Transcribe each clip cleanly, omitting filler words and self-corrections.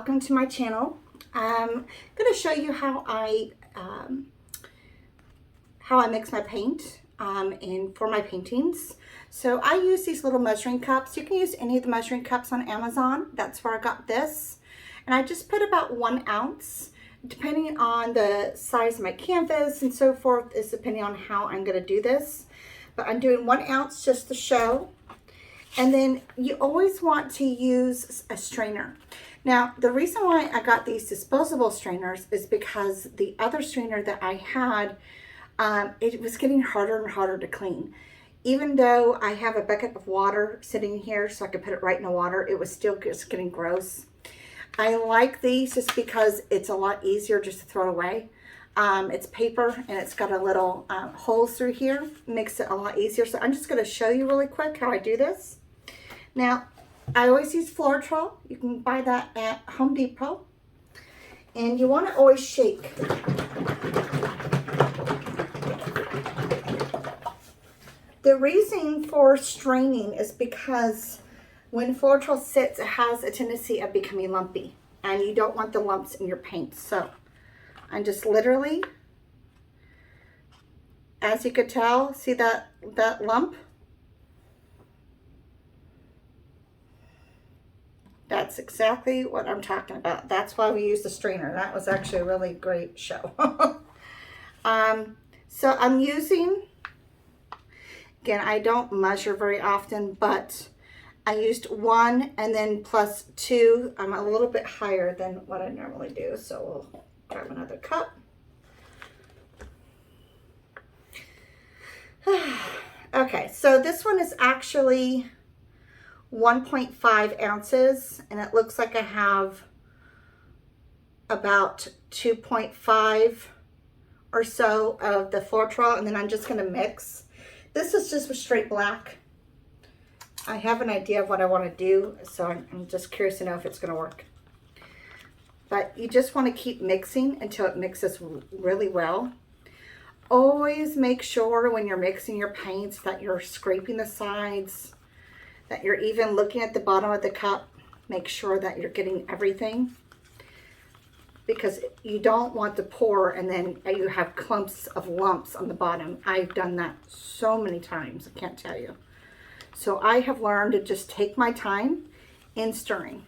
welcome to my channel. I'm going to show you how I mix my paint and for my paintings. So I use these little measuring cups. You can use any of the measuring cups on Amazon. That's where I got this. And I just put about 1 ounce, depending on the size of my canvas and so forth, is depending on how I'm going to do this. But I'm doing 1 ounce just to show. And then you always want to use a strainer. Now, the reason why I got these disposable strainers is because the other strainer that I had, it was getting harder and harder to clean. Even though I have a bucket of water sitting here so I could put it right in the water, it was still just getting gross. I like these just because it's a lot easier just to throw away. It's paper and it's got a little holes through here. Makes it a lot easier. So I'm just going to show you really quick how I do this. Now, I always use Floetrol. You can buy that at Home Depot. And you want to always shake. The reason for straining is because when Floetrol sits, it has a tendency of becoming lumpy. And you don't want the lumps in your paint. So I'm just literally, as you could tell, see that lump? That's exactly what I'm talking about. That's why we use the strainer. That was actually a really great show. So I'm using, again, I don't measure very often, but I used 1 and then plus 2. I'm a little bit higher than what I normally do. So we'll grab another cup. Okay, so this one is actually 1.5 ounces, and it looks like I have about 2.5 or so of the Floetrol, and then I'm just going to mix. This is just with straight black. I have an idea of what I want to do, so I'm just curious to know if it's going to work. But you just want to keep mixing until it mixes really well. Always make sure when you're mixing your paints that you're scraping the sides, that you're even looking at the bottom of the cup. Make sure that you're getting everything, because you don't want to pour and then you have clumps of lumps on the bottom. I've done that so many times, I can't tell you. So I have learned to just take my time in stirring.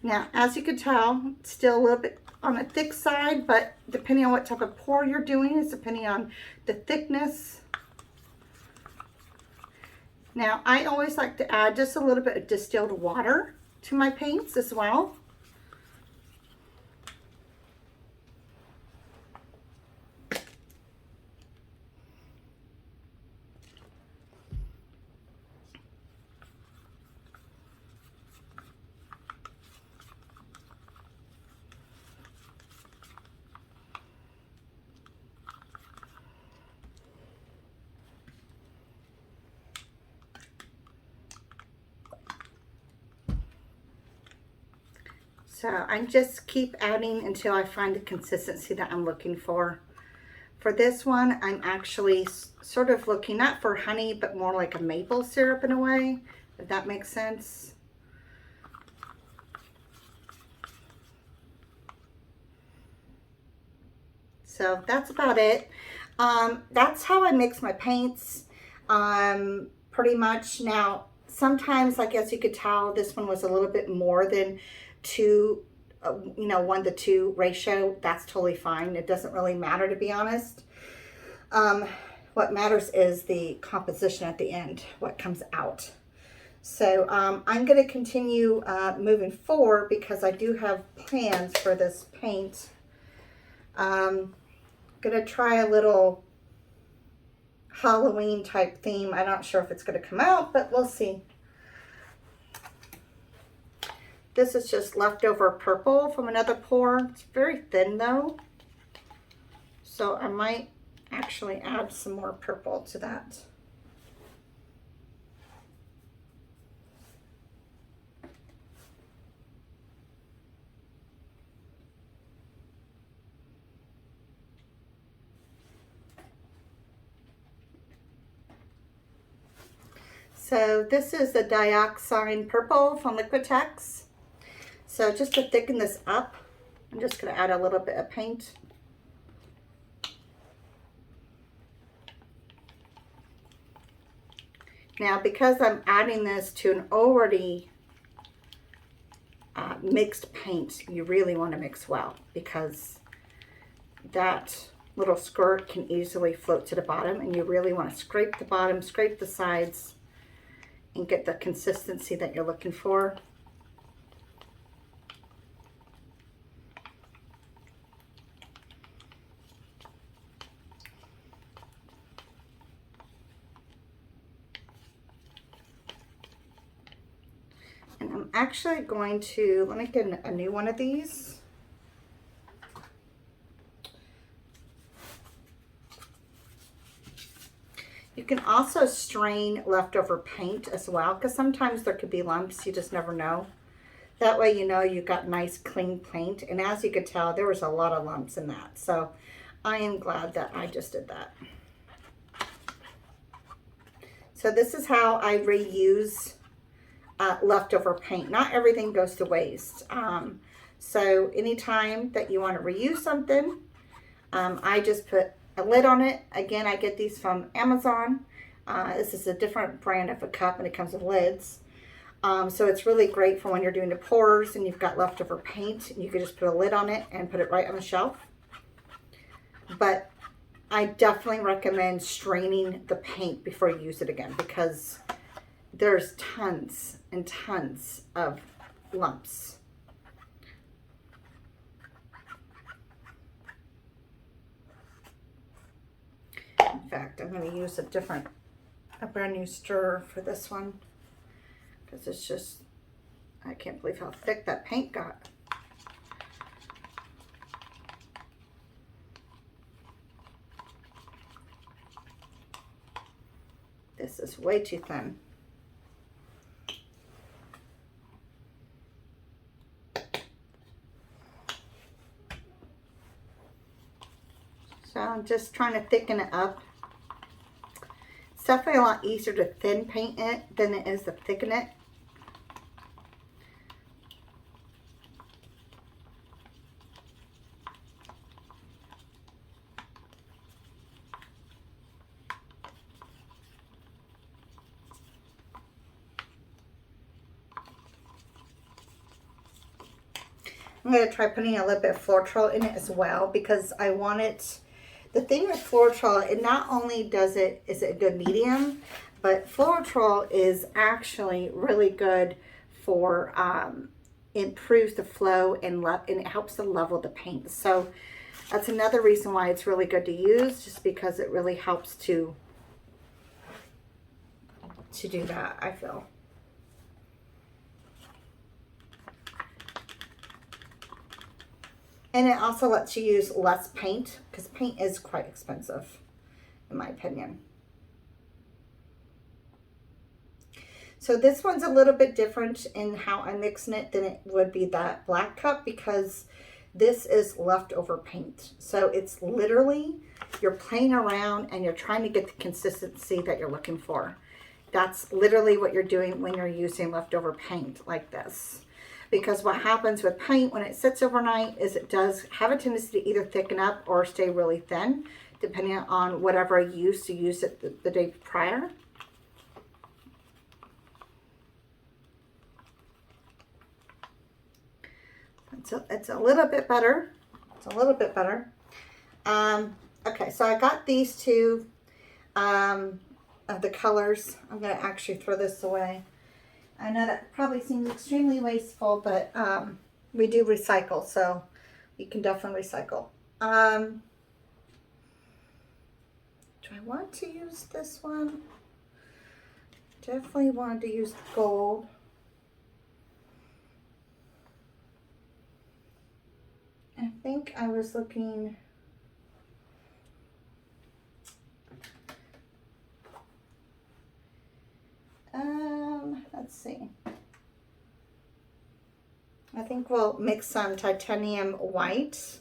Now, as you can tell, it's still a little bit on the thick side, but depending on what type of pour you're doing is depending on the thickness. Now, I always like to add just a little bit of distilled water to my paints as well. So I just keep adding until I find the consistency that I'm looking for. For this one, I'm actually sort of looking not for honey, but more like a maple syrup in a way, if that makes sense. So that's about it. That's how I mix my paints, pretty much. Now, sometimes, I guess you could tell, this one was a little bit more than 2, 1 to 2 ratio. That's totally fine. It doesn't really matter, to be honest. What matters is the composition at the end, what comes out. So I'm going to continue moving forward because I do have plans for this paint. Going to try a little Halloween type theme. I'm not sure if it's going to come out, but we'll see. This is just leftover purple from another pour. It's very thin though, so I might actually add some more purple to that. So this is the Dioxazine Purple from Liquitex. So just to thicken this up, I'm just going to add a little bit of paint. Now, because I'm adding this to an already mixed paint, you really want to mix well, because that little squirt can easily float to the bottom, and you really want to scrape the bottom, scrape the sides, and get the consistency that you're looking for. And I'm actually going to, let me get a new one of these. You can also strain leftover paint as well, because sometimes there could be lumps, you just never know. That way you know you've got nice clean paint, and as you could tell, there was a lot of lumps in that. So I am glad that I just did that. So this is how I reuse leftover paint. Not everything goes to waste. So anytime that you want to reuse something, I just put a lid on it. Again, I get these from Amazon. This is a different brand of a cup, and it comes with lids. So it's really great for when you're doing the pours and you've got leftover paint. You can just put a lid on it and put it right on the shelf. But I definitely recommend straining the paint before you use it again, because there's tons and tons of lumps. In fact, I'm going to use a brand new stirrer for this one, because it's just, I can't believe how thick that paint got. This is way too thin. So I'm just trying to thicken it up. It's definitely a lot easier to thin paint it than it is to thicken it. I'm going to try putting a little bit of Floetrol in it as well, because I want it. The thing with Floetrol, it not only is it a good medium, but Floetrol is actually really good for, improves the flow and it helps to level the paint. So that's another reason why it's really good to use, just because it really helps to do that, I feel. And it also lets you use less paint, because paint is quite expensive, in my opinion. So this one's a little bit different in how I'm mixing it than it would be that black cup, because this is leftover paint. So it's literally, you're playing around and you're trying to get the consistency that you're looking for. That's literally what you're doing when you're using leftover paint like this. Because what happens with paint when it sits overnight is it does have a tendency to either thicken up or stay really thin, depending on whatever I used to use it the day prior. It's a little bit better. It's a little bit better. Okay, so I got these two of the colors. I'm going to actually throw this away. I know that probably seems extremely wasteful, but we do recycle, so you can definitely recycle. Do I want to use this one? Definitely wanted to use gold. I think I was looking... let's see. I think we'll mix some titanium white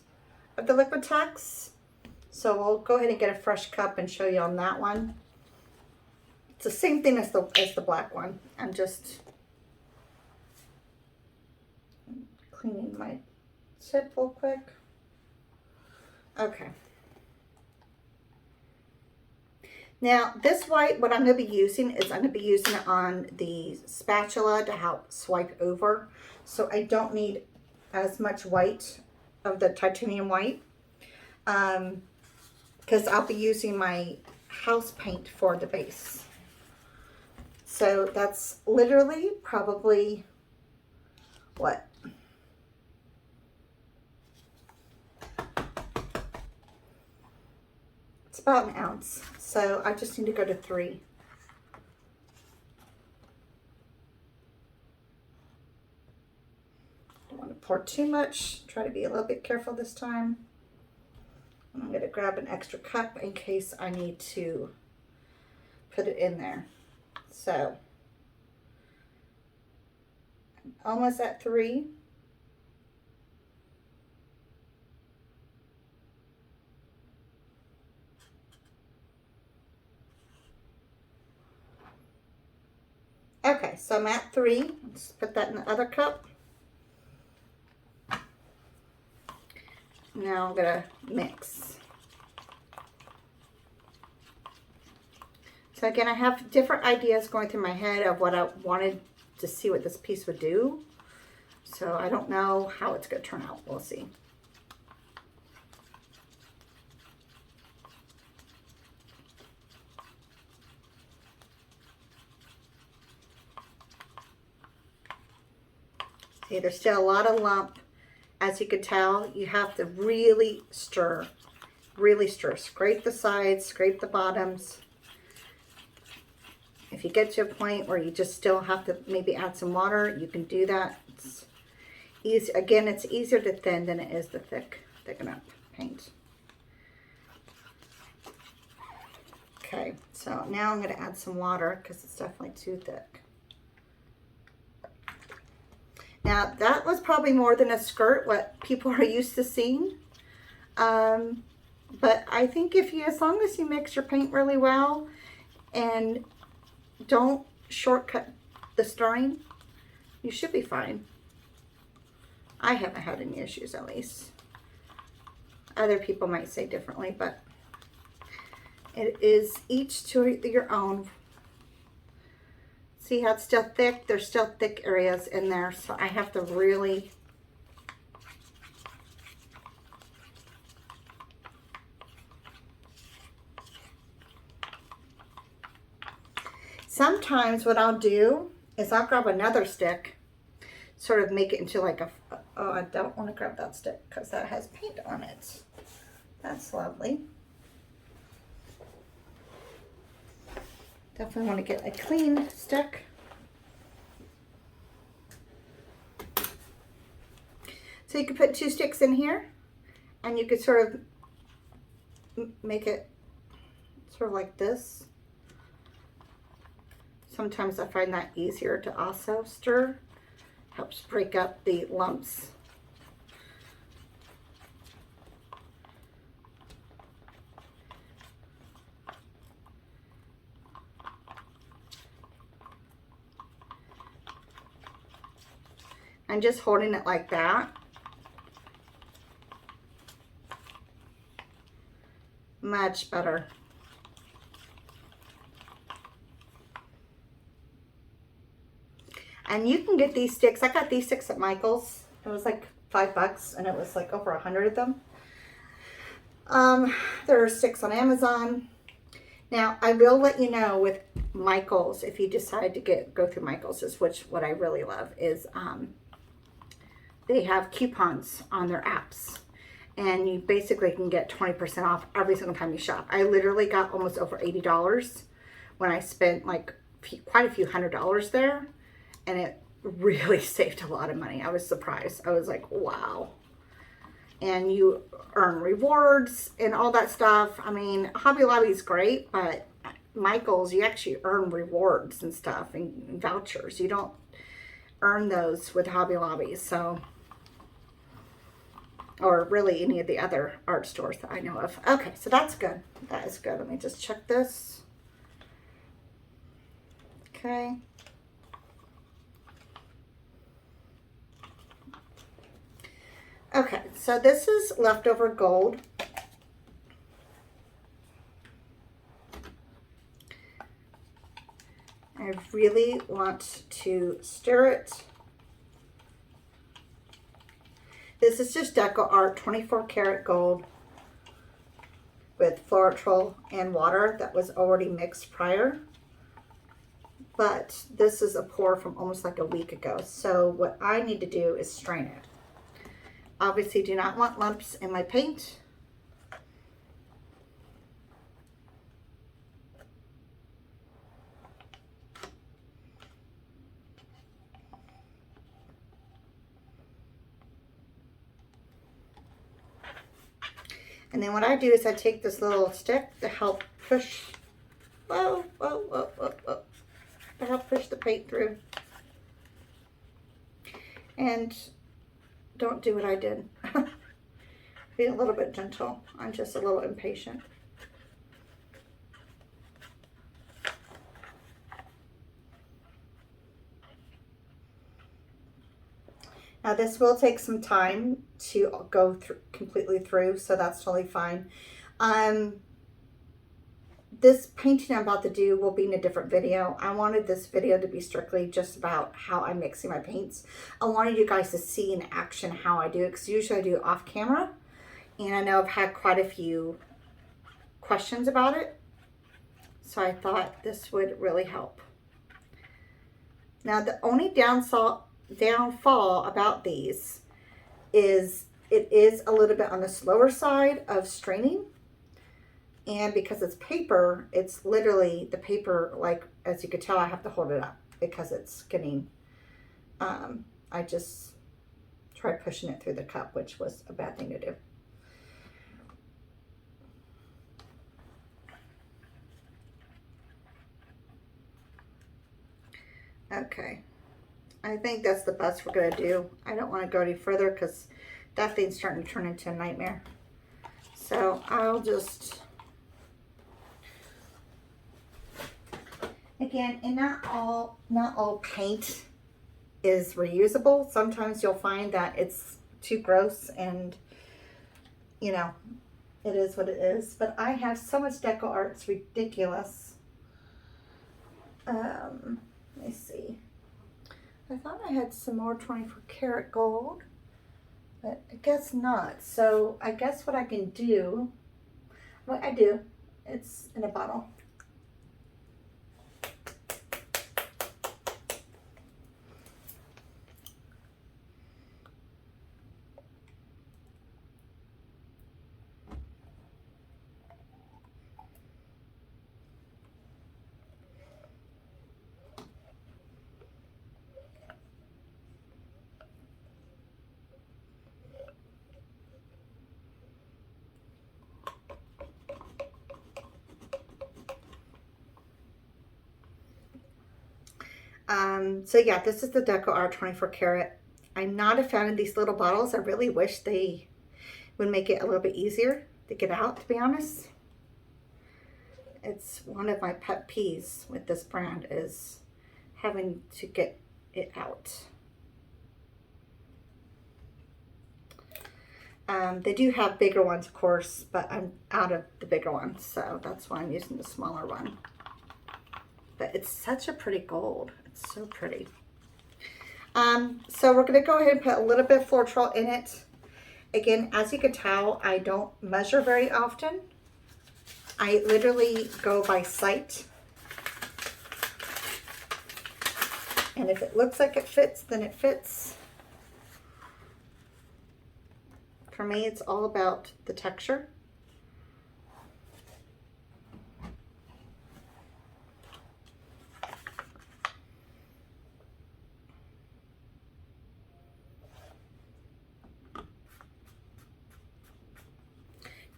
of the Liquitex. So we'll go ahead and get a fresh cup and show you on that one. It's the same thing as the black one. I'm just cleaning my tip real quick. Okay. Now this white, what I'm going to be using is I'm going to be using it on the spatula to help swipe over. So I don't need as much white of the titanium white. Because I'll be using my house paint for the base. So that's literally probably, what? It's about an ounce. So I just need to go to 3. Don't want to pour too much. Try to be a little bit careful this time. I'm going to grab an extra cup in case I need to put it in there. So, I'm almost at 3. Okay, so I'm at 3. Let's put that in the other cup. Now I'm going to mix. So again, I have different ideas going through my head of what I wanted to see what this piece would do. So I don't know how it's going to turn out. We'll see. See, there's still a lot of lump. As you can tell, you have to really stir. Really stir. Scrape the sides, scrape the bottoms. If you get to a point where you just still have to maybe add some water, you can do that. It's easy. Again, it's easier to thin than it is to thicken up paint. Okay, so now I'm going to add some water because it's definitely too thick. Now, that was probably more than a skirt, what people are used to seeing. But I think as long as you mix your paint really well and don't shortcut the stirring, you should be fine. I haven't had any issues, at least. Other people might say differently, but it is each to your own. See how it's still thick? There's still thick areas in there, so I have to really sometimes what I'll do is I'll grab another stick, sort of make it into like oh, I don't want to grab that stick because that has paint on it. That's lovely. Definitely want to get a clean stick. So you could put 2 sticks in here and you could sort of make it sort of like this. Sometimes I find that easier to also stir. Helps break up the lumps. And just holding it like that. Much better. And you can get these sticks. I got these sticks at Michael's. It was like $5 and it was like over 100 of them. There are sticks on Amazon. Now, I will let you know with Michael's, if you decide to go through Michael's, which what I really love is they have coupons on their apps. And you basically can get 20% off every single time you shop. I literally got almost over $80 when I spent like quite a few $100s there. And it really saved a lot of money. I was surprised. I was like, wow. And you earn rewards and all that stuff. I mean, Hobby Lobby is great, but Michael's, you actually earn rewards and stuff and vouchers. You don't earn those with Hobby Lobby, so, or really any of the other art stores that I know of. Okay, so that's good. That is good. Let me just check this. Okay. Okay, so this is leftover gold. I really want to stir it. This is just Decoart 24 karat gold with Floetrol and water that was already mixed prior. But this is a pour from almost like a week ago. So what I need to do is strain it. Obviously do not want lumps in my paint. And then what I do is I take this little stick to help push, to help push the paint through. And don't do what I did. Be a little bit gentle. I'm just a little impatient. Now this will take some time to go through completely through, so that's totally fine. This painting I'm about to do will be in a different video. I wanted this video to be strictly just about how I'm mixing my paints. I wanted you guys to see in action how I do it, because usually I do it off camera. And I know I've had quite a few questions about it. So I thought this would really help. Now the only downfall about these is it is a little bit on the slower side of straining. And because it's paper, it's literally the paper, like, as you could tell, I have to hold it up because it's getting, I just tried pushing it through the cup, which was a bad thing to do. Okay, I think that's the best we're gonna do. I don't wanna go any further because that thing's starting to turn into a nightmare. So I'll just, again, and not all paint is reusable. Sometimes you'll find that it's too gross and, you know, it is what it is. But I have so much Decoart, it's ridiculous. Let me see. I thought I had some more 24 karat gold, but I guess not. So I guess what I can do, what I do, it's in a bottle. So yeah, this is the Decoart 24 karat. I'm not a fan of these little bottles. I really wish they would make it a little bit easier to get out, to be honest. It's one of my pet peeves with this brand is having to get it out. They do have bigger ones, of course, but I'm out of the bigger ones, so that's why I'm using the smaller one. But it's such a pretty gold. It's so pretty. So we're going to go ahead and put a little bit of Floetrol in it. Again, as you can tell, I don't measure very often. I literally go by sight. And if it looks like it fits, then it fits. For me, it's all about the texture.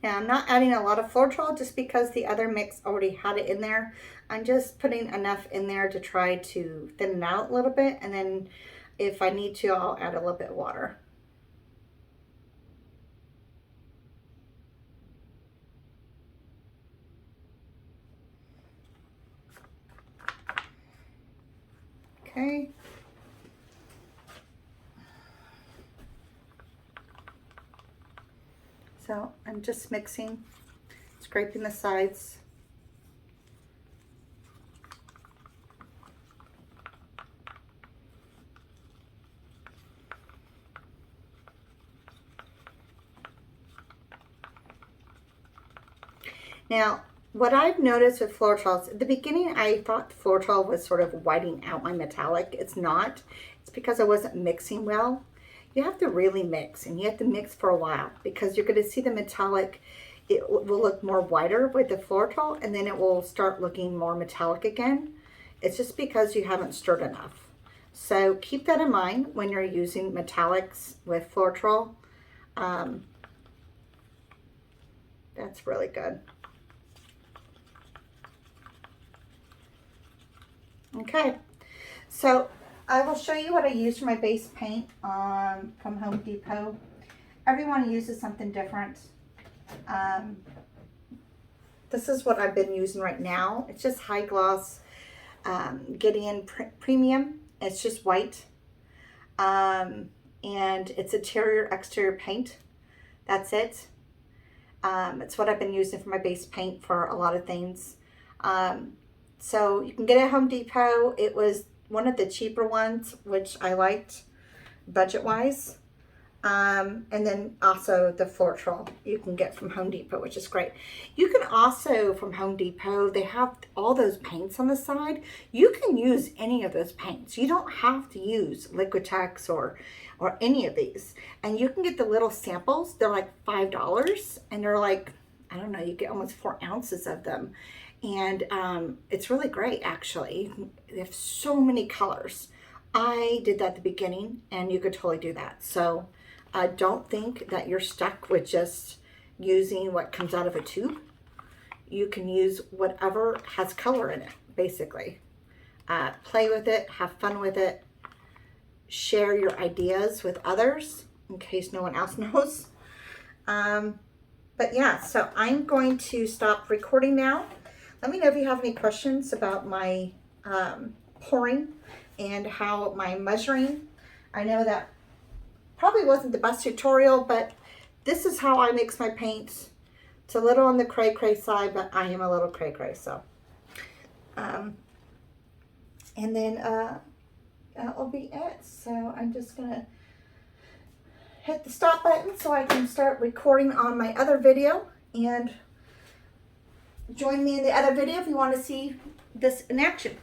Now, I'm not adding a lot of Floetrol just because the other mix already had it in there. I'm just putting enough in there to try to thin it out a little bit. And then if I need to, I'll add a little bit of water. Okay. So I'm just mixing, scraping the sides. Now, what I've noticed with Floetrol, at the beginning I thought Floetrol was sort of whiting out my metallic. It's not. It's because I wasn't mixing well. You have to really mix, and you have to mix for a while because you're going to see the metallic, it will look more whiter with the Floetrol, and then it will start looking more metallic again. It's just because you haven't stirred enough. So keep that in mind when you're using metallics with Floetrol. That's really good. Okay, so I will show you what I use for my base paint from Home Depot. Everyone uses something different. This is what I've been using right now. It's just high gloss Gideon Premium. It's just white. And it's interior exterior paint. That's it. It's what I've been using for my base paint for a lot of things. So you can get it at Home Depot. It was one of the cheaper ones, which I liked budget-wise. And then also the Floetrol you can get from Home Depot, which is great. You can also, from Home Depot, they have all those paints on the side. You can use any of those paints. You don't have to use Liquitex or any of these. And you can get the little samples. They're like $5, and they're like, I don't know, you get almost 4 ounces of them. And it's really great, actually. They have so many colors. I did that at the beginning, and you could totally do that. So don't think that you're stuck with just using what comes out of a tube. You can use whatever has color in it, basically. Play with it, have fun with it, share your ideas with others in case no one else knows. But yeah, so I'm going to stop recording now. Let me know if you have any questions about my pouring and how my measuring. I know that probably wasn't the best tutorial, but this is how I mix my paints. It's a little on the cray-cray side, but I am a little cray-cray, so. And then that'll be it. So I'm just gonna hit the stop button so I can start recording on my other video, and join me in the other video if you want to see this in action.